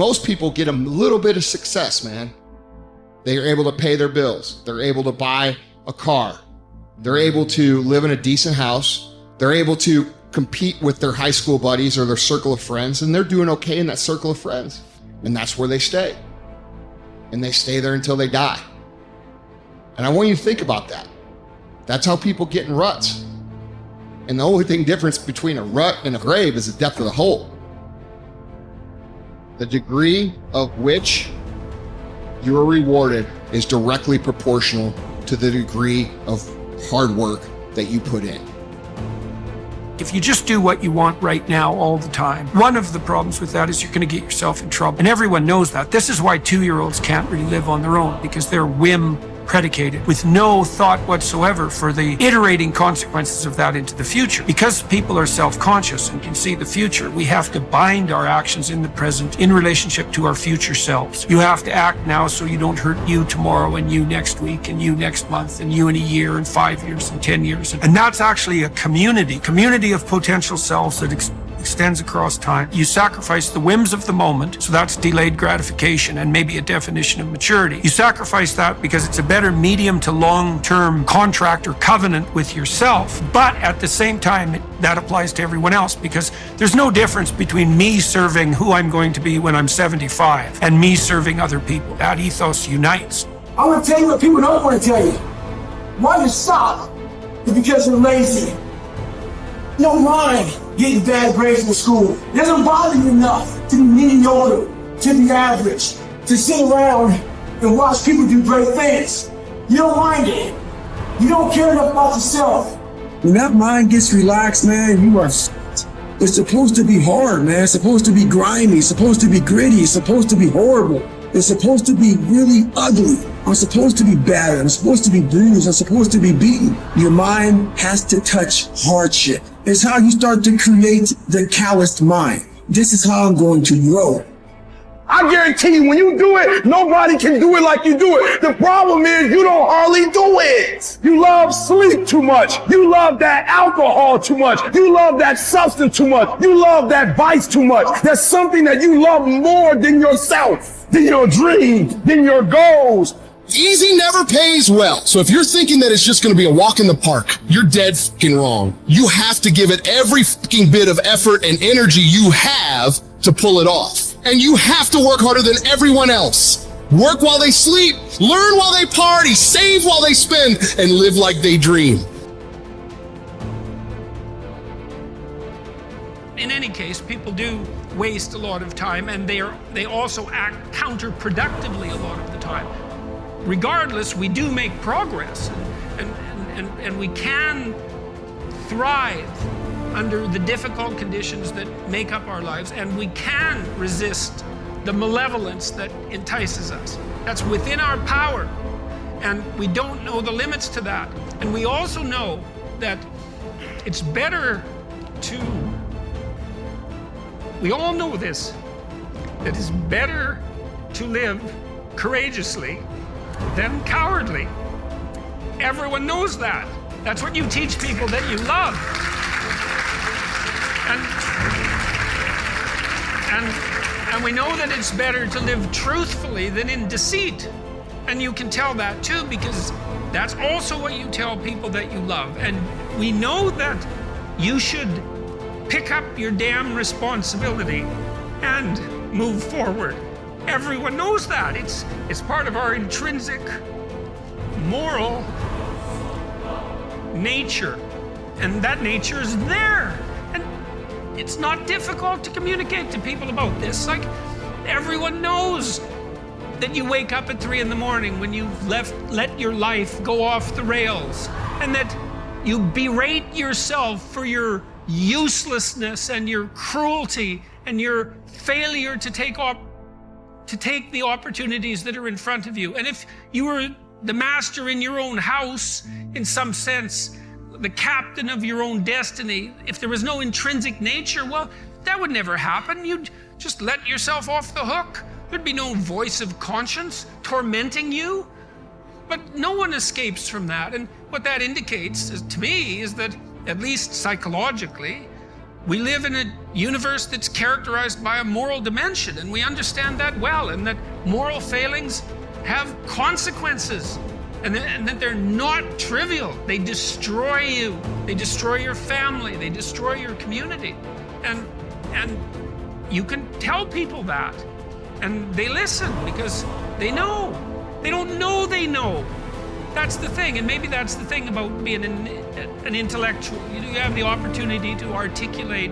Most people get a little bit of success, man. They are able to pay their bills. They're able to buy a car. They're able to live in a decent house. They're able to compete with their high school buddies or their circle of friends, and they're doing okay in that circle of friends. And that's where they stay. And they stay there until they die. And I want you to think about that. That's how people get in ruts. And the only difference between a rut and a grave is the depth of the hole. The degree of which you are rewarded is directly proportional to the degree of hard work that you put in. If you just do what you want right now all the time, one of the problems with that is you're going to get yourself in trouble. And everyone knows that. This is why 2-year-olds can't really live on their own, because they're whim predicated with no thought whatsoever for the iterating consequences of that into the future. Because people are self-conscious and can see the future, we have to bind our actions in the present in relationship to our future selves. You have to act now so you don't hurt you tomorrow and you next week and you next month and you in a year and 5 years and 10 years. And that's actually a community of potential selves that extends across time. You sacrifice the whims of the moment, so that's delayed gratification and maybe a definition of maturity. You sacrifice that because it's a better medium to long-term contract or covenant with yourself, but at the same time, that applies to everyone else, because there's no difference between me serving who I'm going to be when I'm 75 and me serving other people. That ethos unites. I'm gonna tell you what people don't want to tell you. Why you stop is because you're lazy. You don't mind getting bad grades in school. It doesn't bother you enough to be mediocre, to be average, to sit around and watch people do great things. You don't mind it. You don't care enough about yourself. When that mind gets relaxed, man, you are it's supposed to be hard, man. It's supposed to be grimy. It's supposed to be gritty. It's supposed to be horrible. It's supposed to be really ugly. I'm supposed to be battered. I'm supposed to be bruised. I'm supposed to be beaten. Your mind has to touch hardship. It's how you start to create the calloused mind. This is how I'm going to grow. I guarantee you, when you do it, nobody can do it like you do it. The problem is you don't hardly do it. You love sleep too much. You love that alcohol too much. You love that substance too much. You love that vice too much. There's something that you love more than yourself, than your dreams, than your goals. Easy never pays well. So if you're thinking that it's just going to be a walk in the park, you're dead fucking wrong. You have to give it every fucking bit of effort and energy you have to pull it off. And you have to work harder than everyone else. Work while they sleep, learn while they party, save while they spend, and live like they dream. In any case, people do waste a lot of time, and they also act counterproductively a lot of the time. Regardless, we do make progress, and we can thrive under the difficult conditions that make up our lives, and we can resist the malevolence that entices us. That's within our power, and we don't know the limits to that. And we also know that it's better to, we all know this, that it's better to live courageously than cowardly. Everyone knows that. That's what you teach people that you love. And we know that it's better to live truthfully than in deceit. And you can tell that too, because that's also what you tell people that you love. And we know that you should pick up your damn responsibility and move forward. Everyone knows that. It's part of our intrinsic moral nature. And that nature is there. And it's not difficult to communicate to people about this. Like, everyone knows that you wake up at 3 in the morning when you've let your life go off the rails, and that you berate yourself for your uselessness and your cruelty and your failure to take the opportunities that are in front of you. And if you were the master in your own house, in some sense, the captain of your own destiny, if there was no intrinsic nature, well, that would never happen. You'd just let yourself off the hook. There'd be no voice of conscience tormenting you. But no one escapes from that. And what that indicates to me is that, at least psychologically, We live in a universe that's characterized by a moral dimension, and we understand that well, and that moral failings have consequences, and that they're not trivial. They destroy you. They destroy your family. They destroy your community. And you can tell people that, and they listen because they know. They don't know they know. That's the thing, and maybe that's the thing about being an intellectual. You have the opportunity to articulate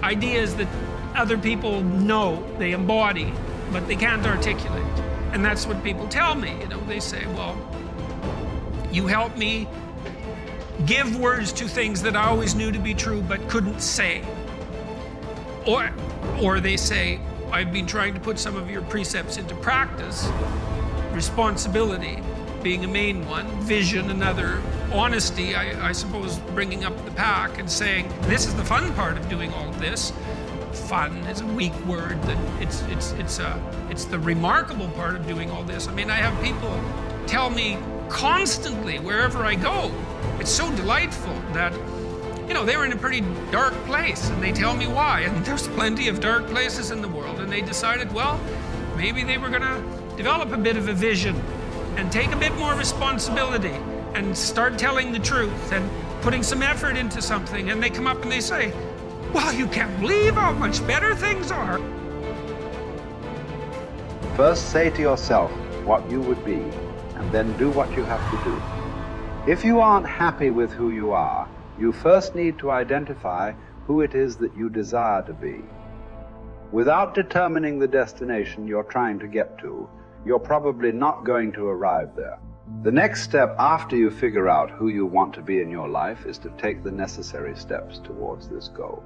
ideas that other people know, they embody, but they can't articulate. And that's what people tell me. They say, well, you help me give words to things that I always knew to be true but couldn't say. Or they say, I've been trying to put some of your precepts into practice. Responsibility being a main one, vision another, honesty, I suppose, bringing up the pack and saying, this is the fun part of doing all of this. Fun is a weak word. That it's the remarkable part of doing all this. I mean, I have people tell me constantly wherever I go. It's so delightful that, they were in a pretty dark place, and they tell me why. And there's plenty of dark places in the world, and they decided, well, maybe they were going to develop a bit of a vision and take a bit more responsibility and start telling the truth and putting some effort into something. And they come up and they say, wow, you can't believe how much better things are. First say to yourself what you would be, and then do what you have to do. If you aren't happy with who you are, you first need to identify who it is that you desire to be. Without determining the destination you're trying to get to, you're probably not going to arrive there. The next step after you figure out who you want to be in your life is to take the necessary steps towards this goal.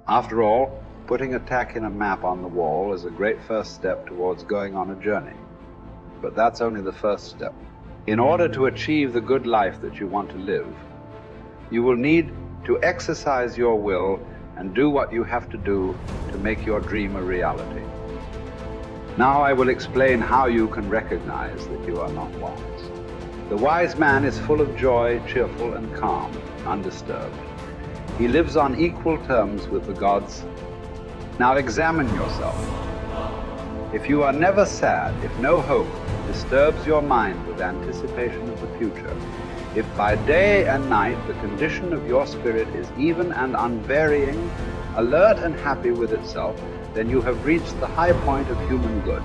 After all, putting a tack in a map on the wall is a great first step towards going on a journey. But that's only the first step. In order to achieve the good life that you want to live, you will need to exercise your will and do what you have to do to make your dream a reality. Now I will explain how you can recognize that you are not wise. The wise man is full of joy, cheerful and calm, undisturbed. He lives on equal terms with the gods. Now examine yourself. If you are never sad, if no hope disturbs your mind with anticipation of the future, if by day and night the condition of your spirit is even and unvarying, alert and happy with itself, then you have reached the high point of human good.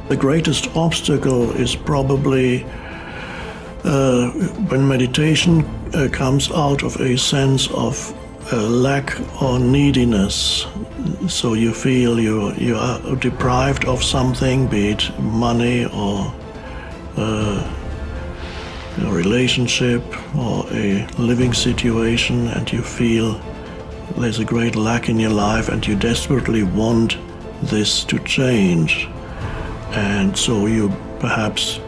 The greatest obstacle is probably when meditation comes out of a sense of lack or neediness. So you feel you are deprived of something, be it money or a relationship or a living situation, and you feel there's a great lack in your life and you desperately want this to change. And so you perhaps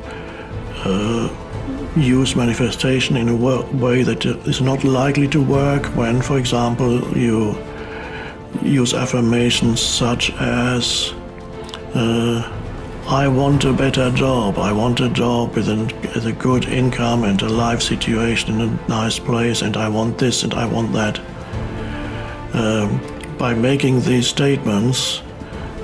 use manifestation in a way that is not likely to work when, for example, you use affirmations such as I want a better job, I want a job with a good income and a life situation in a nice place, and I want this and I want that. By making these statements,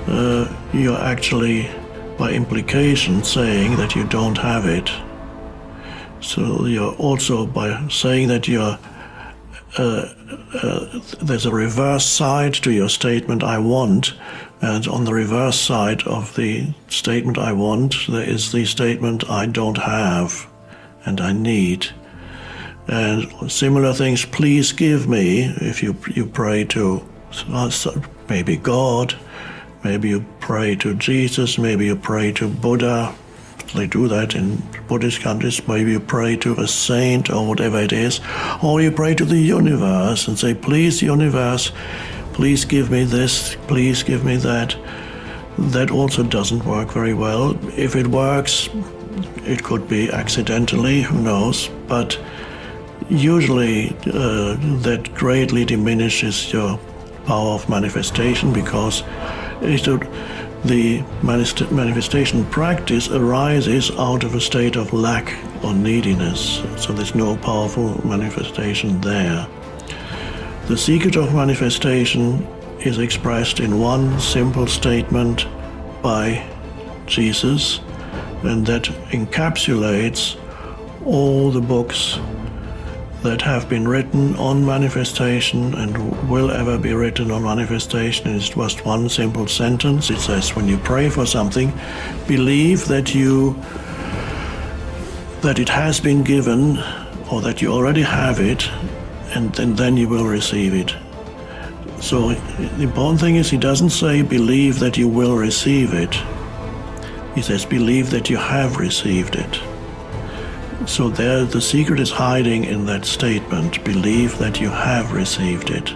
you're actually, by implication, saying that you don't have it. So you're also, by saying that you're there's a reverse side to your statement, I want, and on the reverse side of the statement, I want, there is the statement, I don't have, and I need. And similar things, please give me, if you pray to maybe God, maybe you pray to Jesus, maybe you pray to Buddha. They do that in Buddhist countries. Maybe you pray to a saint or whatever it is, or you pray to the universe and say, please, universe, please give me this, please give me that. That also doesn't work very well. If it works, it could be accidentally, who knows, but usually that greatly diminishes your power of manifestation, because The manifestation practice arises out of a state of lack or neediness, so there's no powerful manifestation there. The secret of manifestation is expressed in one simple statement by Jesus, and that encapsulates all the books that have been written on manifestation and will ever be written on manifestation. It's just one simple sentence. It says, when you pray for something, believe that it has been given, or that you already have it, and then you will receive it. So the important thing is, he doesn't say believe that you will receive it. He says believe that you have received it. So there, the secret is hiding in that statement, believe that you have received it.